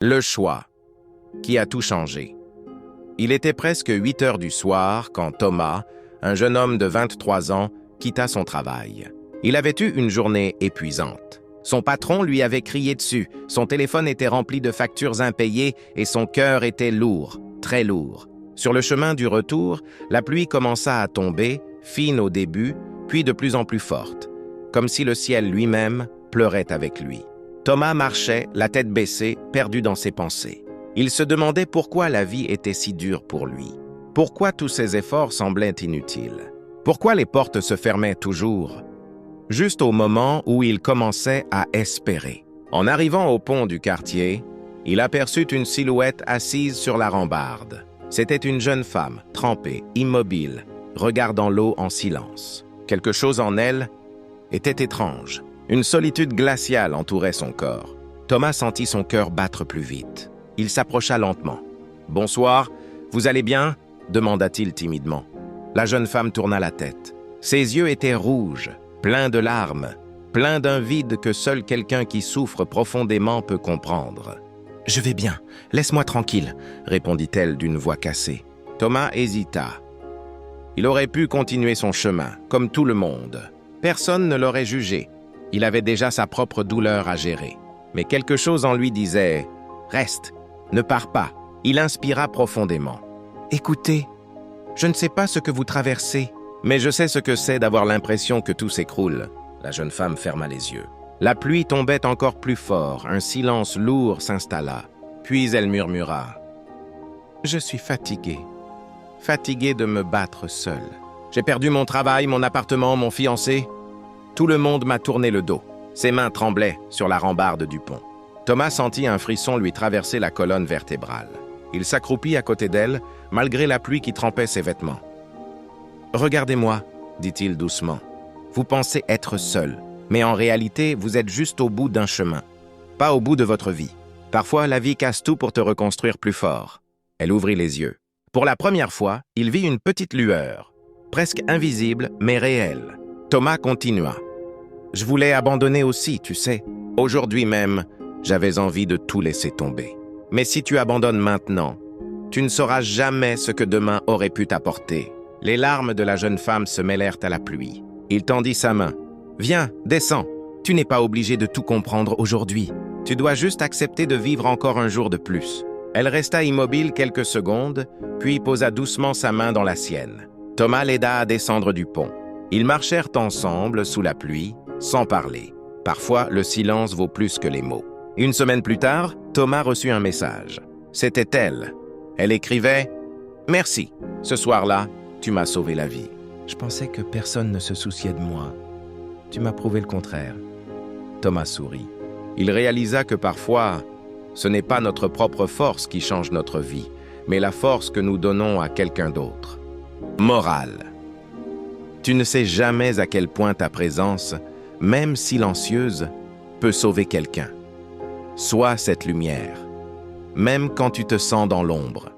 Le choix, qui a tout changé. Il était presque 8 heures du soir quand Thomas, un jeune homme de 23 ans, quitta son travail. Il avait eu une journée épuisante. Son patron lui avait crié dessus, son téléphone était rempli de factures impayées et son cœur était lourd, très lourd. Sur le chemin du retour, la pluie commença à tomber, fine au début, puis de plus en plus forte, comme si le ciel lui-même pleurait avec lui. Thomas marchait, la tête baissée, perdu dans ses pensées. Il se demandait pourquoi la vie était si dure pour lui. Pourquoi tous ses efforts semblaient inutiles. Pourquoi les portes se fermaient toujours. Juste au moment où il commençait à espérer. En arrivant au pont du quartier, il aperçut une silhouette assise sur la rambarde. C'était une jeune femme, trempée, immobile, regardant l'eau en silence. Quelque chose en elle était étrange. Une solitude glaciale entourait son corps. Thomas sentit son cœur battre plus vite. Il s'approcha lentement. « Bonsoir, vous allez bien ?» demanda-t-il timidement. La jeune femme tourna la tête. Ses yeux étaient rouges, pleins de larmes, pleins d'un vide que seul quelqu'un qui souffre profondément peut comprendre. « Je vais bien, laisse-moi tranquille », répondit-elle d'une voix cassée. Thomas hésita. Il aurait pu continuer son chemin, comme tout le monde. Personne ne l'aurait jugé. Il avait déjà sa propre douleur à gérer. Mais quelque chose en lui disait « Reste, ne pars pas ». Il inspira profondément. « Écoutez, je ne sais pas ce que vous traversez, mais je sais ce que c'est d'avoir l'impression que tout s'écroule. » La jeune femme ferma les yeux. La pluie tombait encore plus fort, un silence lourd s'installa. Puis elle murmura « Je suis fatiguée de me battre seule. J'ai perdu mon travail, mon appartement, mon fiancé. Tout le monde m'a tourné le dos. » Ses mains tremblaient sur la rambarde du pont. Thomas sentit un frisson lui traverser la colonne vertébrale. Il s'accroupit à côté d'elle, malgré la pluie qui trempait ses vêtements. « Regardez-moi, » dit-il doucement. « Vous pensez être seul, mais en réalité, vous êtes juste au bout d'un chemin, pas au bout de votre vie. Parfois, la vie casse tout pour te reconstruire plus fort. » Elle ouvrit les yeux. Pour la première fois, il vit une petite lueur, presque invisible, mais réelle. Thomas continua. « Je voulais abandonner aussi, tu sais. Aujourd'hui même, j'avais envie de tout laisser tomber. Mais si tu abandonnes maintenant, tu ne sauras jamais ce que demain aurait pu t'apporter. » Les larmes de la jeune femme se mêlèrent à la pluie. Il tendit sa main. « Viens, descends. Tu n'es pas obligé de tout comprendre aujourd'hui. Tu dois juste accepter de vivre encore un jour de plus. » Elle resta immobile quelques secondes, puis posa doucement sa main dans la sienne. Thomas l'aida à descendre du pont. Ils marchèrent ensemble sous la pluie, sans parler. Parfois, le silence vaut plus que les mots. Une semaine plus tard, Thomas reçut un message. C'était elle. Elle écrivait « Merci. Ce soir-là, tu m'as sauvé la vie. Je pensais que personne ne se souciait de moi. Tu m'as prouvé le contraire. » Thomas sourit. Il réalisa que parfois, ce n'est pas notre propre force qui change notre vie, mais la force que nous donnons à quelqu'un d'autre. Morale. Tu ne sais jamais à quel point ta présence, même silencieuse, peut sauver quelqu'un. Sois cette lumière, même quand tu te sens dans l'ombre.